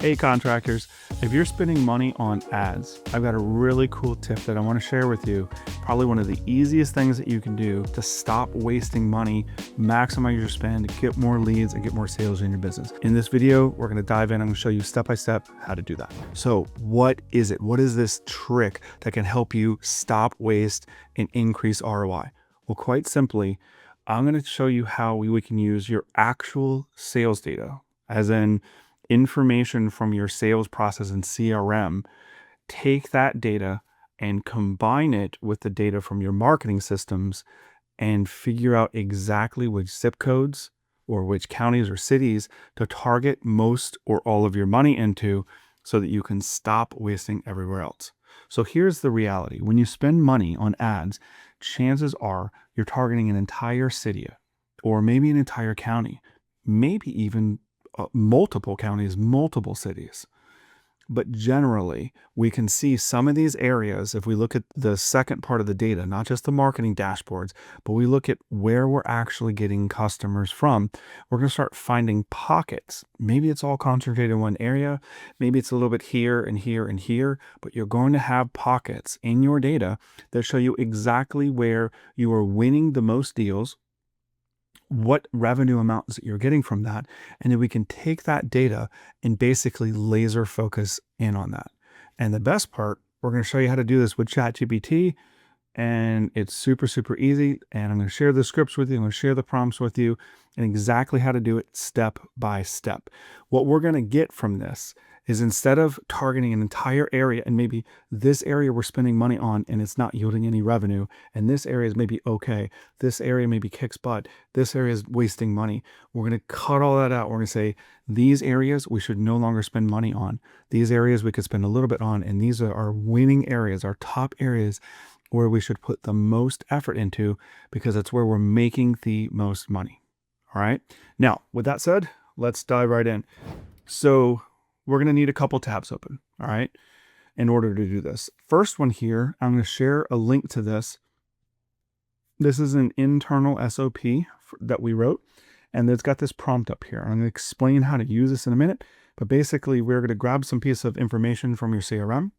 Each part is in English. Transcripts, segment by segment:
Hey contractors, if you're spending money on ads, I've got a really cool tip that I want to share with you. Probably one of the easiest things that you can do to stop wasting money, maximize your spend, get more leads, and get more sales in your business. In this video, we're going to dive in. I'm going to show you step by step how to do that. So what is it? What is this trick that can help you stop waste and increase ROI? Well, quite simply, I'm going to show you how we can use your actual sales data, as in information from your sales process in CRM, take that data and combine it with the data from your marketing systems and figure out exactly which zip codes or which counties or cities to target most or all of your money into so that you can stop wasting everywhere else. So here's the reality. When you spend money on ads, chances are you're targeting an entire city or maybe an entire county, maybe even multiple counties, multiple cities. But generally, we can see some of these areas if we look at the second part of the data, not just the marketing dashboards, but we look at where we're actually getting customers from. We're going to start finding pockets. Maybe it's all concentrated in one area. Maybe it's a little bit here and here and here, but you're going to have pockets in your data that show you exactly where you are winning the most deals, what revenue amounts that you're getting from that. And then we can take that data and basically laser focus in on that. And the best part, we're going to show you how to do this with ChatGPT, and it's super, super easy. And I'm going to share the scripts with you. I'm going to share the prompts with you and exactly how to do it step by step. What we're going to get from this is instead of targeting an entire area and maybe this area we're spending money on and it's not yielding any revenue, and this area is maybe okay, this area maybe kicks butt, this area is wasting money, we're going to cut all that out. We're going to say these areas we should no longer spend money on. These areas we could spend a little bit on, and these are our winning areas, our top areas where we should put the most effort into because that's where we're making the most money. All right. Now, with that said, let's dive right in. So we're going to need a couple tabs open, all right, in order to do this. First one here, I'm going to share a link to this. This is an internal SOP that we wrote, and it's got this prompt up here. I'm going to explain how to use this in a minute, but basically we're going to grab some piece of information from your CRM,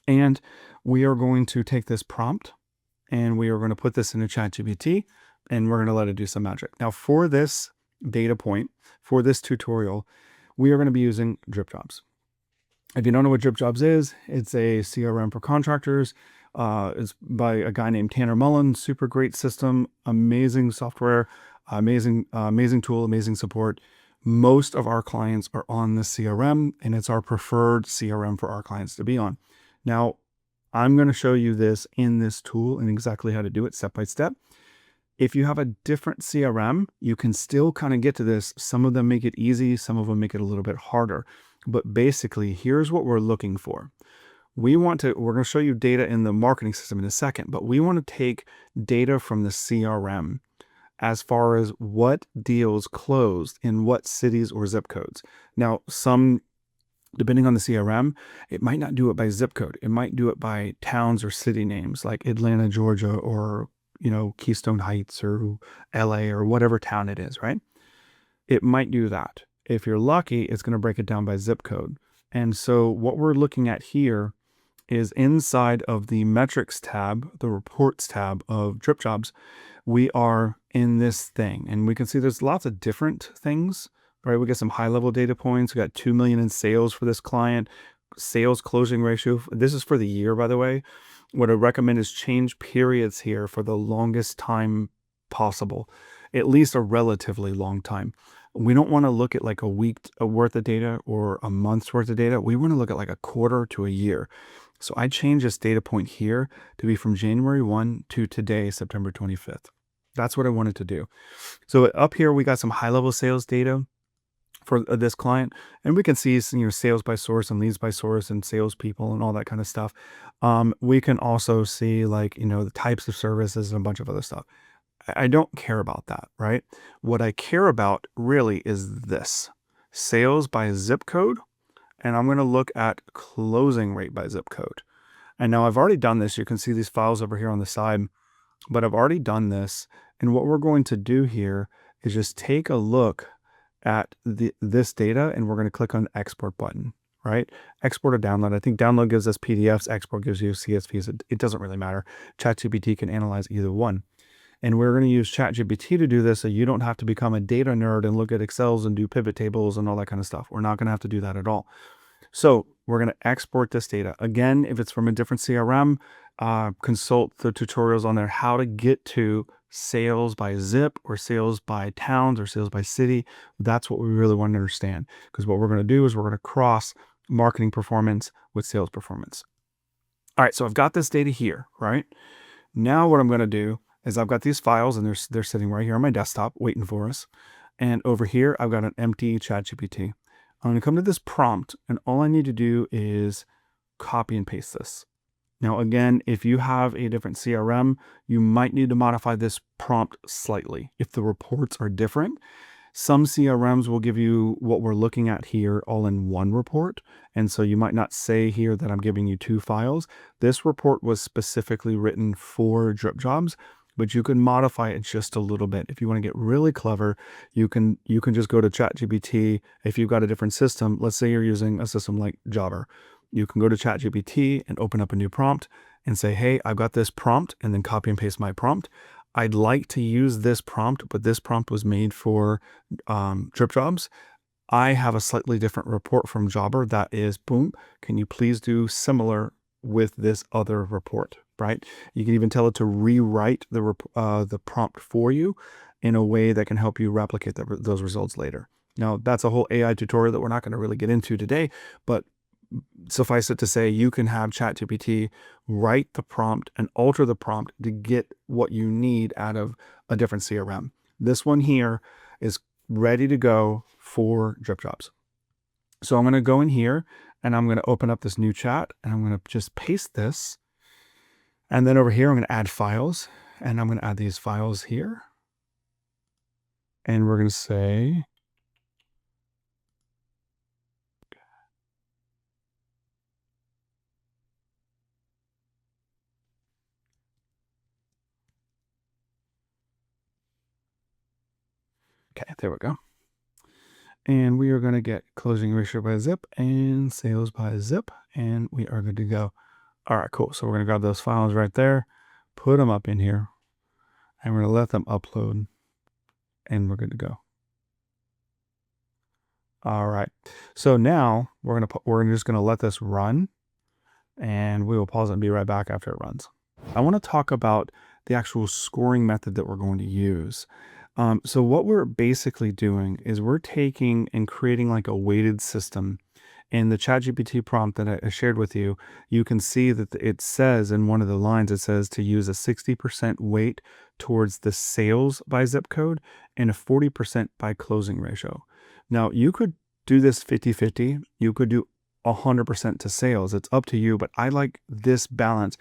and we are going to take this prompt and we are going to put this into ChatGPT, and we're going to let it do some magic. Now for this data point, for this tutorial, we are going to be using Drip Jobs. If you don't know what Drip Jobs is, it's a CRM for contractors. It's by a guy named Tanner Mullen. Super great system, amazing software, amazing tool, amazing support. Most of our clients are on this CRM, and it's our preferred CRM for our clients to be on. Now, I'm going to show you this in this tool and exactly how to do it step by step. If you have a different CRM, you can still kind of get to this. Some of them make it easy, some of them make it a little bit harder. But basically, here's what we're looking for. We're going to show you data in the marketing system in a second, but we want to take data from the CRM as far as what deals closed in what cities or zip codes. Now, depending on the CRM, it might not do it by zip code. It might do it by towns or city names like Atlanta, Georgia, or Keystone Heights or LA or whatever town it is, right? It might do that. If you're lucky, it's going to break it down by zip code. And so what we're looking at here is inside of the metrics tab, the reports tab of Drip Jobs, we are in this thing. And we can see there's lots of different things, right? We got some high level data points. We got 2 million in sales for this client, sales closing ratio. This is for the year, by the way. What I recommend is change periods here for the longest time possible, at least a relatively long time. We don't want to look at like a week worth of data or a month's worth of data. We want to look at like a quarter to a year. So I changed this data point here to be from January 1 to today, September 25th. That's what I wanted to do. So up here, we got some high level sales data for this client, and we can see sales by source and leads by source and salespeople and all that kind of stuff. We can also see the types of services and a bunch of other stuff. I don't care about that, right? What I care about really is this: sales by zip code, and I'm going to look at closing rate by zip code. And now I've already done this. You can see these files over here on the side, but I've already done this. And what we're going to do here is just take a look at this data, and we're going to click on the export button, right? Export or download. I think download gives us PDFs, export gives you CSVs. It doesn't really matter. ChatGPT can analyze either one. And we're going to use ChatGPT to do this, so you don't have to become a data nerd and look at Excels and do pivot tables and all that kind of stuff. We're not going to have to do that at all. So we're going to export this data. Again, if it's from a different CRM, consult the tutorials on there, how to get to sales by zip or sales by towns or sales by city. That's what we really want to understand, because what we're going to do is we're going to cross marketing performance with sales performance. All right, so I've got this data here, right? Now what I'm going to do is I've got these files, and they're sitting right here on my desktop waiting for us. And over here, I've got an empty ChatGPT. I'm going to come to this prompt, and all I need to do is copy and paste this. Now, again, if you have a different CRM, you might need to modify this prompt slightly if the reports are different. Some CRMs will give you what we're looking at here all in one report. And so you might not say here that I'm giving you two files. This report was specifically written for drip jobs, but you can modify it just a little bit. If you want to get really clever, you can just go to ChatGPT. If you've got a different system, let's say you're using a system like Jobber, you can go to ChatGPT and open up a new prompt and say, hey, I've got this prompt, and then copy and paste my prompt. I'd like to use this prompt, but this prompt was made for drip jobs. I have a slightly different report from Jobber that is, boom, can you please do similar with this other report, right? You can even tell it to rewrite the prompt for you in a way that can help you replicate those results later. Now, that's a whole AI tutorial that we're not going to really get into today, but suffice it to say, you can have ChatGPT write the prompt and alter the prompt to get what you need out of a different CRM. This one here is ready to go for drip jobs. So I'm going to go in here, and I'm going to open up this new chat, and I'm going to just paste this. And then over here, I'm going to add files, and I'm going to add these files here. And we're going to say, okay, there we go. And we are going to get closing ratio by zip and sales by zip, and we are good to go. All right, cool. So we're going to grab those files right there, put them up in here, and we're going to let them upload, and we're good to go. All right. So now we're just going to let this run, and we will pause it and be right back after it runs. I want to talk about the actual scoring method that we're going to use. So what we're basically doing is we're taking and creating like a weighted system. In the ChatGPT prompt that I shared with you, you can see that it says in one of the lines, it says to use a 60% weight towards the sales by zip code and a 40% by closing ratio. Now, you could do this 50-50. You could do 100% to sales. It's up to you, but I like this balance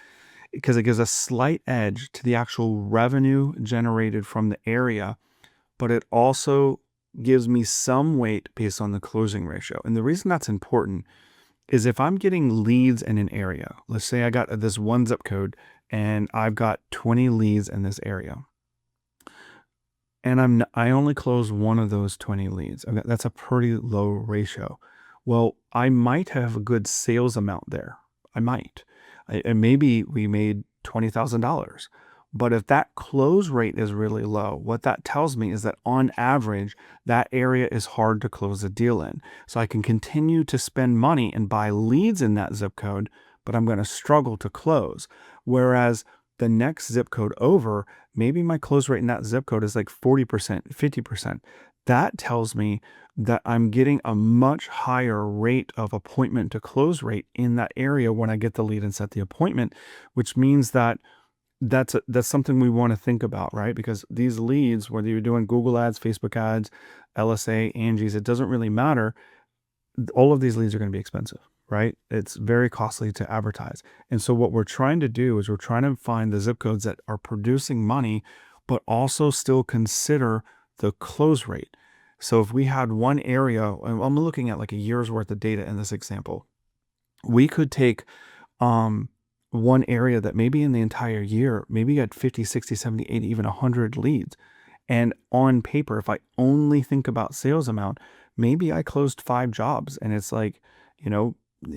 because it gives a slight edge to the actual revenue generated from the area, but it also gives me some weight based on the closing ratio. And the reason that's important is if I'm getting leads in an area, let's say I got this one zip code and I've got 20 leads in this area, and I only close one of those 20 leads. Okay, that's a pretty low ratio. Well, I might have a good sales amount there. I might. And maybe we made $20,000. But if that close rate is really low, what that tells me is that on average, that area is hard to close a deal in. So I can continue to spend money and buy leads in that zip code, but I'm going to struggle to close. Whereas the next zip code over, maybe my close rate in that zip code is like 40%, 50%. That tells me that I'm getting a much higher rate of appointment to close rate in that area when I get the lead and set the appointment, which means that that's something we want to think about, right? Because these leads, whether you're doing Google ads, Facebook ads, LSA, Angie's, it doesn't really matter. All of these leads are going to be expensive, right? It's very costly to advertise. And so what we're trying to do is we're trying to find the zip codes that are producing money, but also still consider the close rate. So if we had one area, I'm looking at like a year's worth of data in this example, we could take one area that maybe in the entire year, maybe you had 50, 60, 70, 80, even 100 leads. And on paper, if I only think about sales amount, maybe I closed 5 jobs and it's like, you know,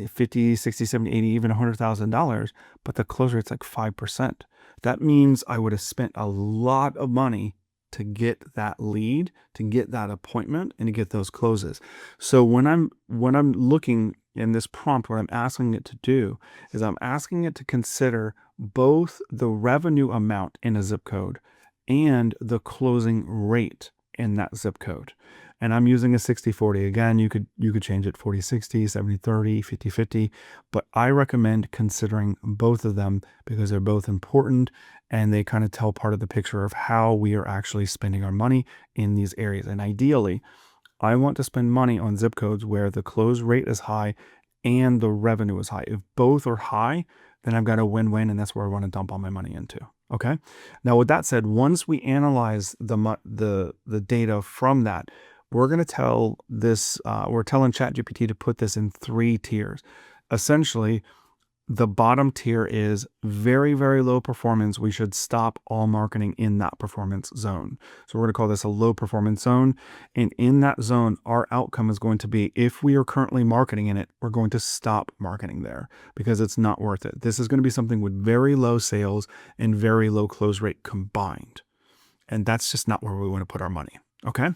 50, 60, 70, 80, even $100,000, but the close rate's like 5%. That means I would have spent a lot of money to get that lead, to get that appointment, and to get those closes. So when I'm looking in this prompt, what I'm asking it to do is I'm asking it to consider both the revenue amount in a zip code and the closing rate in that zip code. And I'm using a 60-40. Again, you could change it 40-60, 70-30, 50-50, but I recommend considering both of them because they're both important and they kind of tell part of the picture of how we are actually spending our money in these areas. And ideally, I want to spend money on zip codes where the close rate is high and the revenue is high. If both are high, then I've got a win-win, and that's where I want to dump all my money into. Okay. Now, with that said, once we analyze the data from that, we're going to tell this, we're telling ChatGPT to put this in 3 tiers. Essentially, the bottom tier is very, very low performance. We should stop all marketing in that performance zone. So we're going to call this a low performance zone. And in that zone, our outcome is going to be, if we are currently marketing in it, we're going to stop marketing there because it's not worth it. This is going to be something with very low sales and very low close rate combined. And that's just not where we want to put our money. Okay.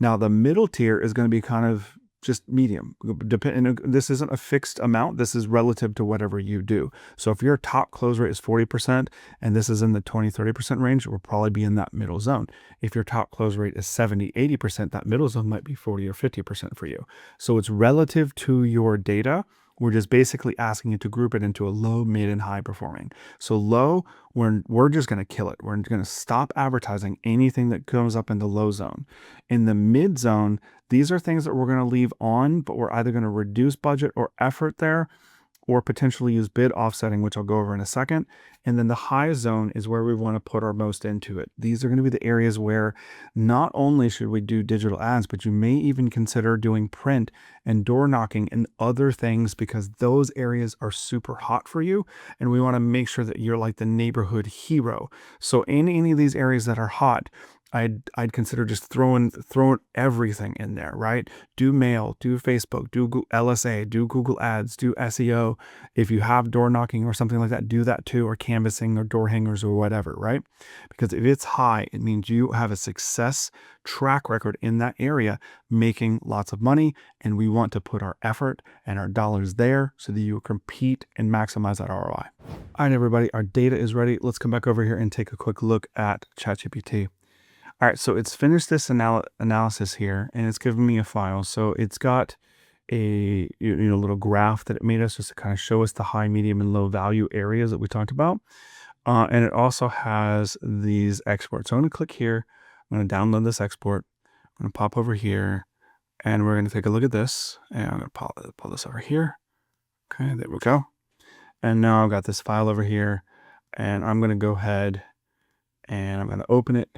Now the middle tier is going to be kind of just medium. This isn't a fixed amount. This is relative to whatever you do. So if your top close rate is 40% and this is in the 20-30% range, it will probably be in that middle zone. If your top close rate is 70-80%, that middle zone might be 40 or 50% for you. So it's relative to your data. We're just basically asking you to group it into a low, mid, and high performing. So low, we're just going to kill it. We're going to stop advertising anything that comes up in the low zone. In the mid zone, these are things that we're going to leave on, but we're either going to reduce budget or effort there, or potentially use bid offsetting, which I'll go over in a second. And then the high zone is where we want to put our most into it. These are going to be the areas where not only should we do digital ads, but you may even consider doing print and door knocking and other things because those areas are super hot for you. And we want to make sure that you're like the neighborhood hero. So in any of these areas that are hot, I'd consider just throwing everything in there, right? Do mail, do Facebook, do Google LSA, do Google Ads, do SEO. If you have door knocking or something like that, do that too, or canvassing or door hangers or whatever, right? Because if it's high, it means you have a success track record in that area, making lots of money, and we want to put our effort and our dollars there so that you compete and maximize that ROI. All right, everybody, our data is ready. Let's come back over here and take a quick look at ChatGPT. All right, so it's finished this analysis here, and it's given me a file. So it's got a little graph that it made us just to kind of show us the high, medium, and low value areas that we talked about. And it also has these exports. So I'm going to click here. I'm going to download this export. I'm going to pop over here, and we're going to take a look at this. And I'm going to pull this over here. Okay, there we go. And now I've got this file over here, and I'm going to go ahead and I'm going to open it.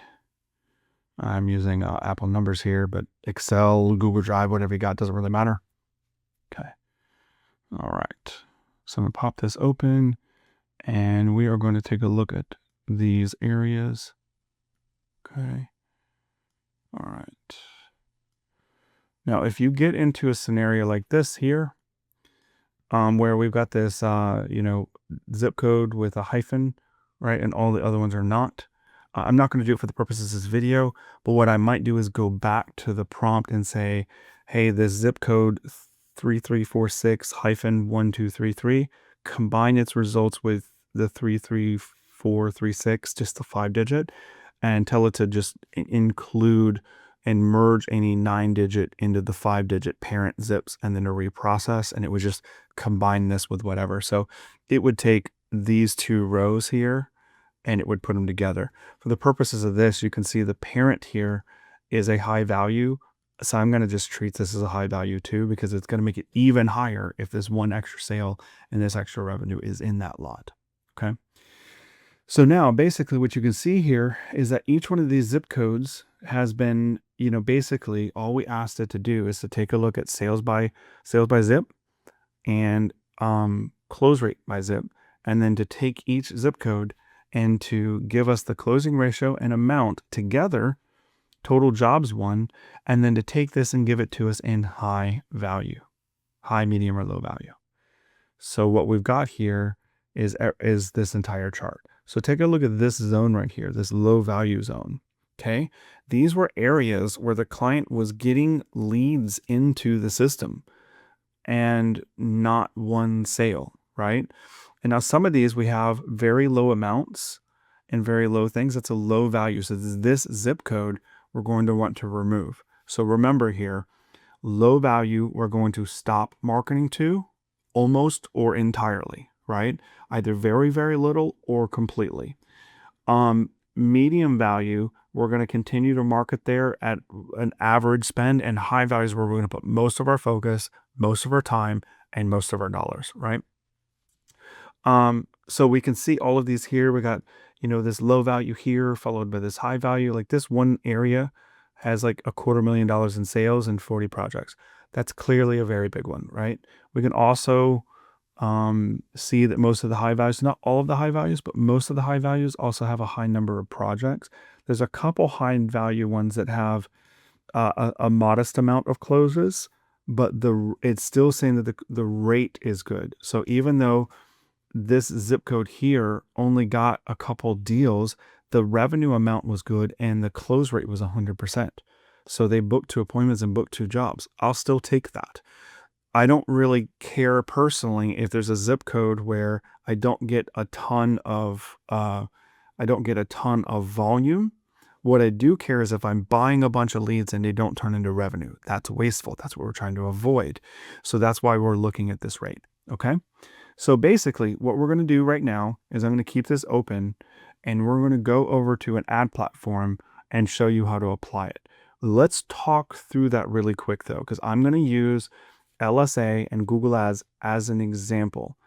I'm using Apple numbers here, but Excel, Google Drive, whatever you got, doesn't really matter. Okay. All right. So I'm going to pop this open, and we are going to take a look at these areas. Okay. All right. Now, if you get into a scenario like this here, where we've got this, zip code with a hyphen, right, and all the other ones are not, I'm not going to do it for the purposes of this video, but what I might do is go back to the prompt and say, hey, this zip code 3346-1233, combine its results with the 33436, just the 5-digit, and tell it to just include and merge any 9-digit into the 5-digit parent zips and then to reprocess, and it would just combine this with whatever. So it would take these 2 rows here and it would put them together. For the purposes of this, you can see the parent here is a high value. So I'm going to just treat this as a high value too, because it's going to make it even higher if this one extra sale and this extra revenue is in that lot. Okay. So now basically what you can see here is that each one of these zip codes has been, basically all we asked it to do is to take a look at sales by zip and close rate by zip, and then to take each zip code and to give us the closing ratio and amount together total jobs 1, and then to take this and give it to us in high value, high, medium, or low value. So what we've got here is this entire chart. So take a look at this zone right here, this low value zone. Okay. These were areas where the client was getting leads into the system and not one sale, right? And now some of these we have very low amounts and very low things. That's a low value. So this zip code we're going to want to remove. So remember here, low value we're going to stop marketing to almost or entirely, right? Either very, very little or completely. Medium value, we're going to continue to market there at an average spend, and high values where we're going to put most of our focus, most of our time, and most of our dollars, right? So we can see all of these here. We got, this low value here followed by this high value. Like this one area has like $250,000 in sales and 40 projects. That's clearly a very big one, right? We can also see that most of the high values, not all of the high values, but most of the high values also have a high number of projects. There's a couple high value ones that have a modest amount of closes, but it's still saying that the rate is good. So even though this zip code here only got a couple deals, the revenue amount was good and the close rate was 100%. So they booked 2 appointments and booked 2 jobs. I'll still take that. I don't really care personally if there's a zip code where I don't get a ton of volume. What I do care is if I'm buying a bunch of leads and they don't turn into revenue. That's wasteful. That's what we're trying to avoid. So that's why we're looking at this rate. Okay. So basically what we're going to do right now is I'm going to keep this open and we're going to go over to an ad platform and show you how to apply it. Let's talk through that really quick though, because I'm going to use LSA and Google Ads as an example,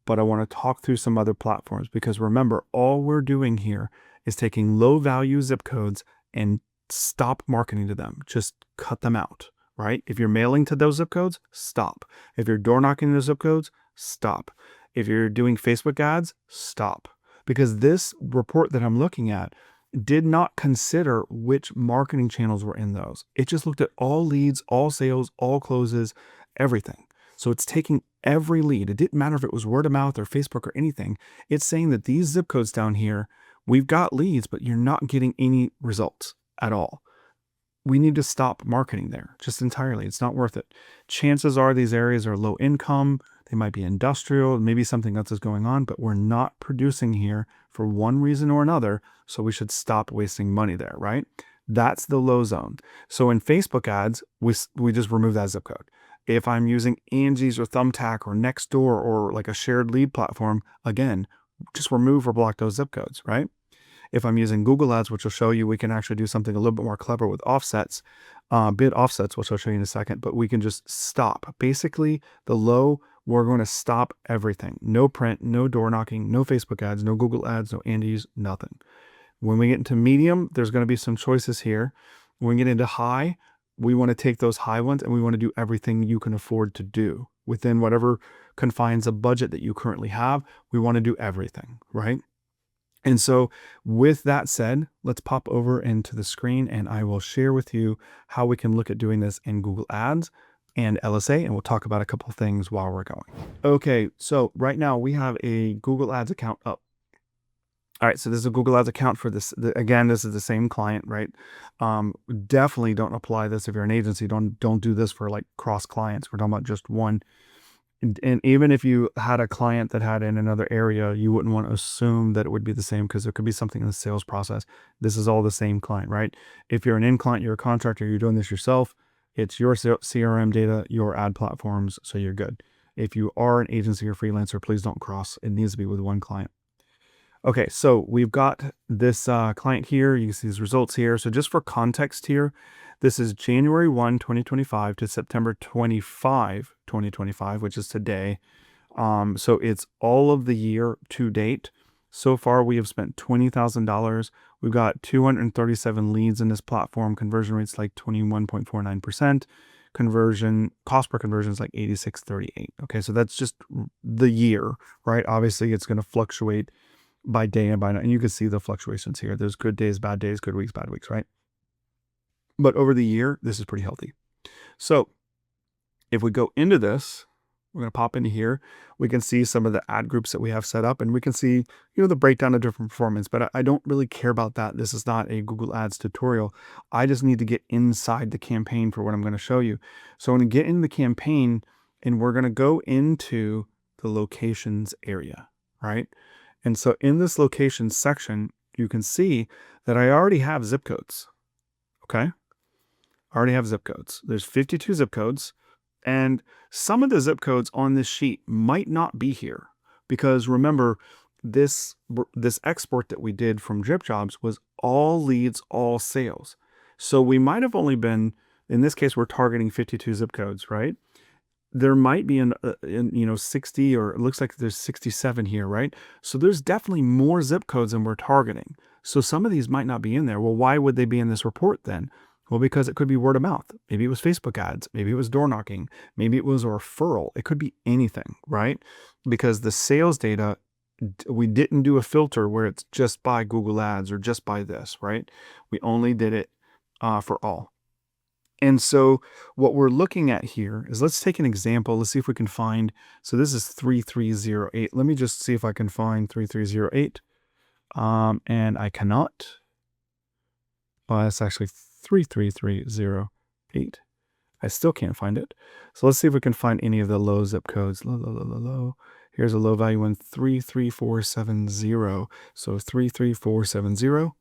but I want to talk through some other platforms because remember, all we're doing here is taking low value zip codes and stop marketing to them. Just cut them out, right? If you're mailing to those zip codes, stop. If you're door knocking those zip codes, stop. If you're doing Facebook ads, stop. Because this report that I'm looking at did not consider which marketing channels were in those. It just looked at all leads, all sales, all closes, everything. So it's taking every lead. It didn't matter if it was word of mouth or Facebook or anything. It's saying that these zip codes down here, we've got leads, but you're not getting any results at all. We need to stop marketing there just entirely. It's not worth it. Chances are these areas are low income. They might be industrial, maybe something else is going on, but we're not producing here for one reason or another. So we should stop wasting money there, right? That's the low zone. So in Facebook ads, we just remove that zip code. If I'm using Angie's or Thumbtack or Nextdoor or like a shared lead platform, again, just remove or block those zip codes, right? If I'm using Google Ads, which will show you, we can actually do something a little bit more clever with offsets, bid offsets, which I'll show you in a second, but we can just stop. Basically, the low, we're going to stop everything. No print, no door knocking, no Facebook ads, no Google Ads, no Andes, nothing. When we get into medium, there's going to be some choices here. When we get into high, we want to take those high ones and we want to do everything you can afford to do within whatever confines of budget that you currently have. We want to do everything, right? And so with that said, let's pop over into the screen and I will share with you how we can look at doing this in Google Ads and LSA, and we'll talk about a couple things while we're going. Okay, so right now we have a Google Ads account up. All right, so this is a Google Ads account for this. Again, this is the same client, right? Definitely don't apply this if you're an agency. Don't do this for like cross clients. We're talking about just one. And even if you had a client that had in another area, you wouldn't want to assume that it would be the same because there could be something in the sales process. This is all the same client, right? If you're an end client, you're a contractor, you're doing this yourself, it's your CRM data, your ad platforms, so you're good. If you are an agency or freelancer, please don't cross. It needs to be with one client. Okay, so we've got this client here. You can see these results here. So just for context here, this is January 1, 2025 to September 25, 2025, which is today. So it's all of the year to date. So far, we have spent $20,000. We've got 237 leads in this platform. Conversion rate's like 21.49%. Cost per conversion is like 86.38. Okay, so that's just the year, right? Obviously, it's going to fluctuate by day and by night. And you can see the fluctuations here. There's good days, bad days, good weeks, bad weeks, right? But over the year, this is pretty healthy. So if we go into this, we're going to pop into here. We can see some of the ad groups that we have set up, and we can see, the breakdown of different performance, but I don't really care about that. This is not a Google Ads tutorial. I just need to get inside the campaign for what I'm going to show you. So I'm going to get in the campaign, and we're going to go into the locations area, right? And so in this locations section, you can see that I already have zip codes, okay? I already have zip codes. There's 52 zip codes. And some of the zip codes on this sheet might not be here because remember, this export that we did from Drip Jobs was all leads, all sales. So we might have only been, in this case, we're targeting 52 zip codes, right? There might be 60, or it looks like there's 67 here, right? So there's definitely more zip codes than we're targeting. So some of these might not be in there. Well, why would they be in this report then? Well, because it could be word of mouth. Maybe it was Facebook ads. Maybe it was door knocking. Maybe it was a referral. It could be anything, right? Because the sales data, we didn't do a filter where it's just by Google Ads or just by this, right? We only did it for all. And so what we're looking at here is, let's take an example. Let's see if we can find, so this is 3308. Let me just see if I can find 3308. And I cannot. Well, it's actually 33308. I still can't find it. So let's see if we can find any of the low zip codes. Low. Here's a low value one, 33470. So 33470.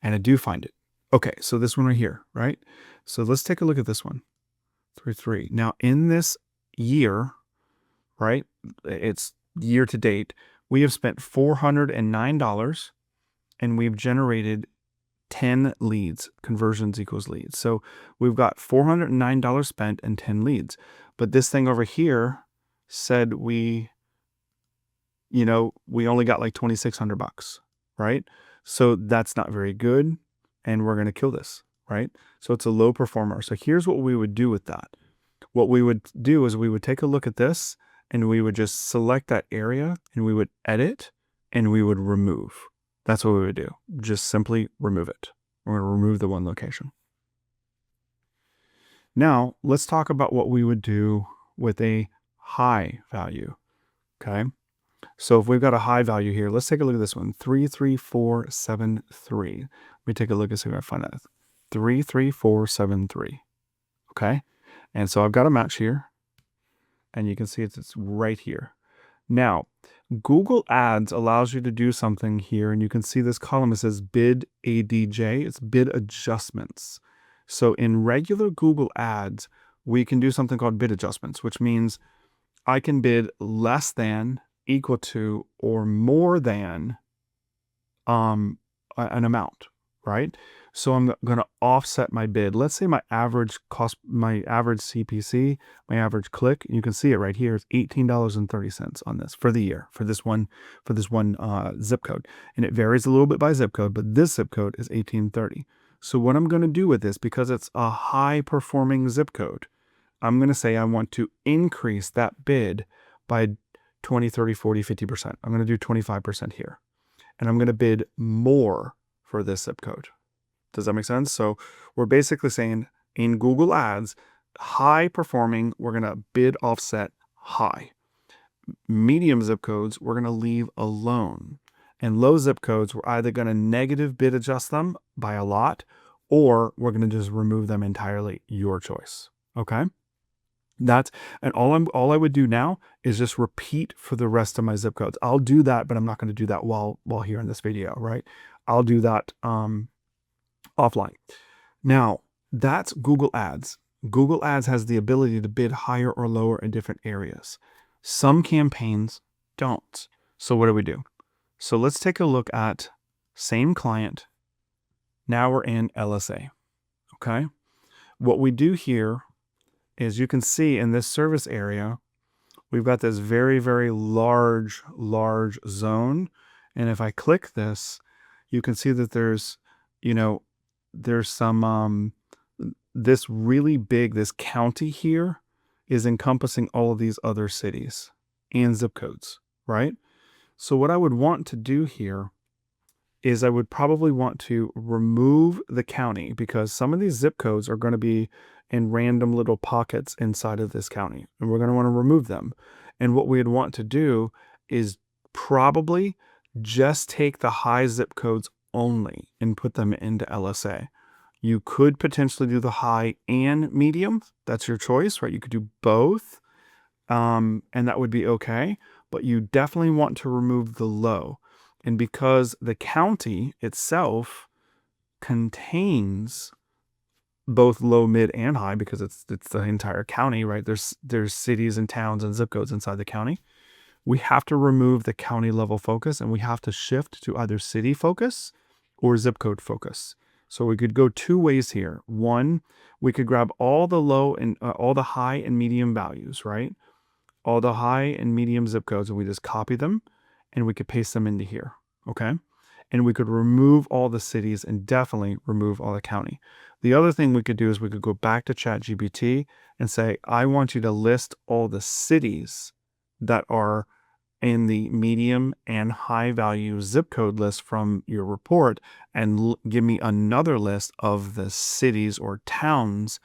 And I do find it. Okay, so this one right here, right? So let's take a look at this one. 33. Now in this year, right? It's year to date. We have spent $409 and we've generated 10 leads. Conversions equals leads. So we've got $409 spent and 10 leads. But this thing over here said we only got like $2,600, right? So that's not very good. And we're going to kill this, right? So it's a low performer. So here's what we would do with that. What we would do is we would take a look at this and we would just select that area and we would edit and we would remove. That's what we would do. Just simply remove it. We're going to remove the one location. Now, let's talk about what we would do with a high value. Okay. So if we've got a high value here, let's take a look at this one, 33473. Let me take a look and see if I find that. 33473. Okay. And so I've got a match here and you can see it's right here. Now, Google Ads allows you to do something here, and you can see this column, it says bid ADJ, it's bid adjustments. So in regular Google Ads, we can do something called bid adjustments, which means I can bid less than, equal to, or more than an amount, right? So I'm going to offset my bid. Let's say my average cost, my average CPC, my average click, you can see it right here, is $18.30 on this for the year, for this one zip code. And it varies a little bit by zip code, but this zip code is 1830. So what I'm going to do with this, because it's a high performing zip code, I'm going to say I want to increase that bid by 20, 30, 40, 50%. I'm going to do 25% here. And I'm going to bid more for this zip code. Does that make sense? So we're basically saying in Google Ads, high performing, we're going to bid offset high. Medium zip codes, we're going to leave alone. And low zip codes, we're either going to negative bid adjust them by a lot, or we're going to just remove them entirely. Your choice. Okay. And all I would do now is just repeat for the rest of my zip codes. I'll do that, but I'm not going to do that while here in this video, right? I'll do that offline. Now, that's Google Ads. Google Ads has the ability to bid higher or lower in different areas. Some campaigns don't. So what do we do? So let's take a look at same client. Now we're in LSA. Okay. What we do here is, you can see in this service area, we've got this very, very large zone. And if I click this, you can see that there's some, this really big, this county here is encompassing all of these other cities and zip codes, right? So what I would want to do here is I would probably want to remove the county, because some of these zip codes are going to be in random little pockets inside of this county, and we're going to want to remove them. And what we'd want to do is probably just take the high zip codes only and put them into LSA. You could potentially do the high and medium. That's your choice, right? You could do both, and that would be okay. But you definitely want to remove the low. And because the county itself contains both low, mid, and high, because it's the entire county, right? There's cities and towns and zip codes inside the county. We have to remove the county level focus, and we have to shift to either city focus or zip code focus. So we could go two ways here. One, we could grab all the low and all the high and medium values, right? All the high and medium zip codes, and we just copy them and we could paste them into here, okay? And we could remove all the cities and definitely remove all the county. The other thing we could do is we could go back to ChatGPT and say, I want you to list all the cities that are in the medium and high value zip code list from your report, and give me another list of the cities or towns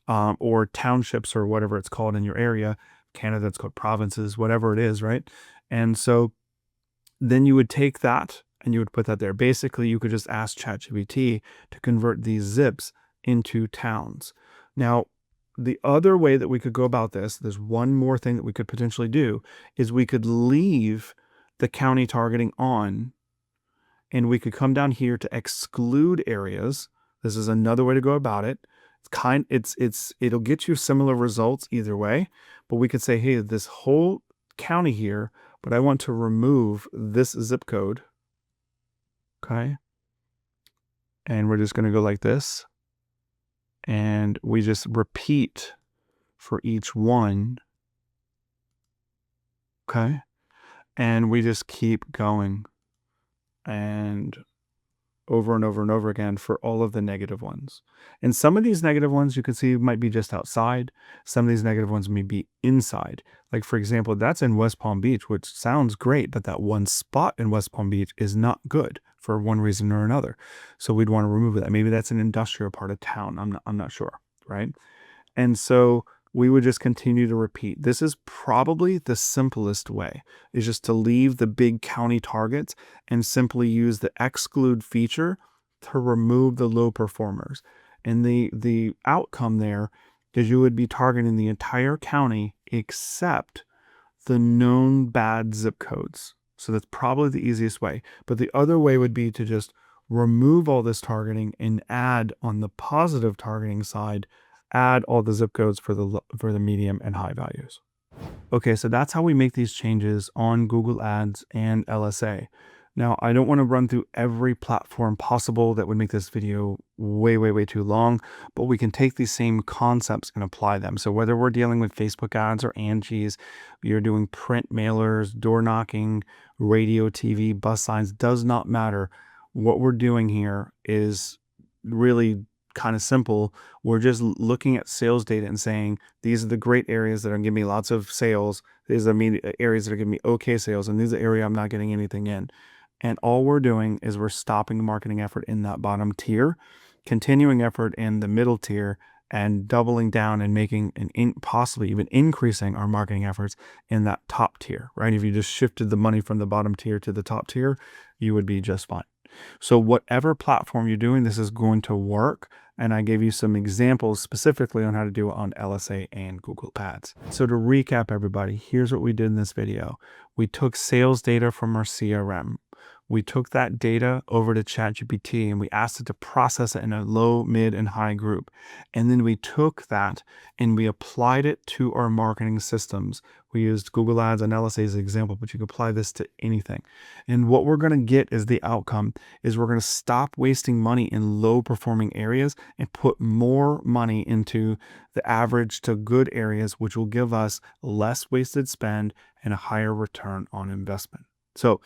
or townships or whatever it's called in your area. Canada, it's called provinces, whatever it is, right? And so then you would take that and you would put that there. Basically, you could just ask ChatGPT to convert these zips into towns. Now, the other way that we could go about this, there's one more thing that we could potentially do, is we could leave the county targeting on, and we could come down here to exclude areas. This is another way to go about it. It'll get you similar results either way, but we could say, hey, this whole county here, but I want to remove this zip code. Okay. And we're just going to go like this. And we just repeat for each one. Okay. And we just keep going and over and over and over again for all of the negative ones. And some of these negative ones you can see might be just outside. Some of these negative ones may be inside. Like, for example, that's in West Palm Beach, which sounds great, but that one spot in West Palm Beach is not good for one reason or another. So we'd want to remove that. Maybe that's an industrial part of town. I'm not sure, right? And so we would just continue to repeat. This is probably the simplest way, is just to leave the big county targets and simply use the exclude feature to remove the low performers. And the outcome there is you would be targeting the entire county except the known bad zip codes. So that's probably the easiest way. But the other way would be to just remove all this targeting and add on the positive targeting side, add all the zip codes for the medium and high values. Okay, so that's how we make these changes on Google Ads and LSA. Now, I don't want to run through every platform possible. That would make this video way too long, but we can take these same concepts and apply them. So whether we're dealing with Facebook ads or Angie's, you're doing print mailers, door knocking, radio, TV, bus signs, does not matter. What we're doing here is really kind of simple. We're just looking at sales data and saying, these are the great areas that are giving me lots of sales. These are areas that are giving me okay sales, and these are the area I'm not getting anything in. And all we're doing is we're stopping the marketing effort in that bottom tier, continuing effort in the middle tier, and doubling down and making possibly even increasing our marketing efforts in that top tier, right? If you just shifted the money from the bottom tier to the top tier, you would be just fine. So whatever platform you're doing, this is going to work. And I gave you some examples specifically on how to do it on LSA and Google Ads. So to recap, everybody, here's what we did in this video. We took sales data from our CRM. We took that data over to ChatGPT and we asked it to process it in a low, mid, and high group. And then we took that and we applied it to our marketing systems. We used Google Ads and LSA as an example, but you can apply this to anything. And what we're going to get is the outcome is we're going to stop wasting money in low performing areas and put more money into the average to good areas, which will give us less wasted spend and a higher return on investment. So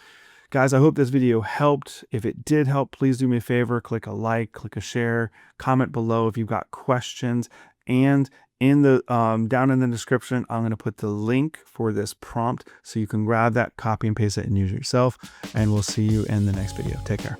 guys, I hope this video helped. If it did help, please do me a favor, click a like, click a share, comment below if you've got questions. And in the down in the description, I'm going to put the link for this prompt so you can grab that, copy and paste it and use it yourself. And we'll see you in the next video. Take care.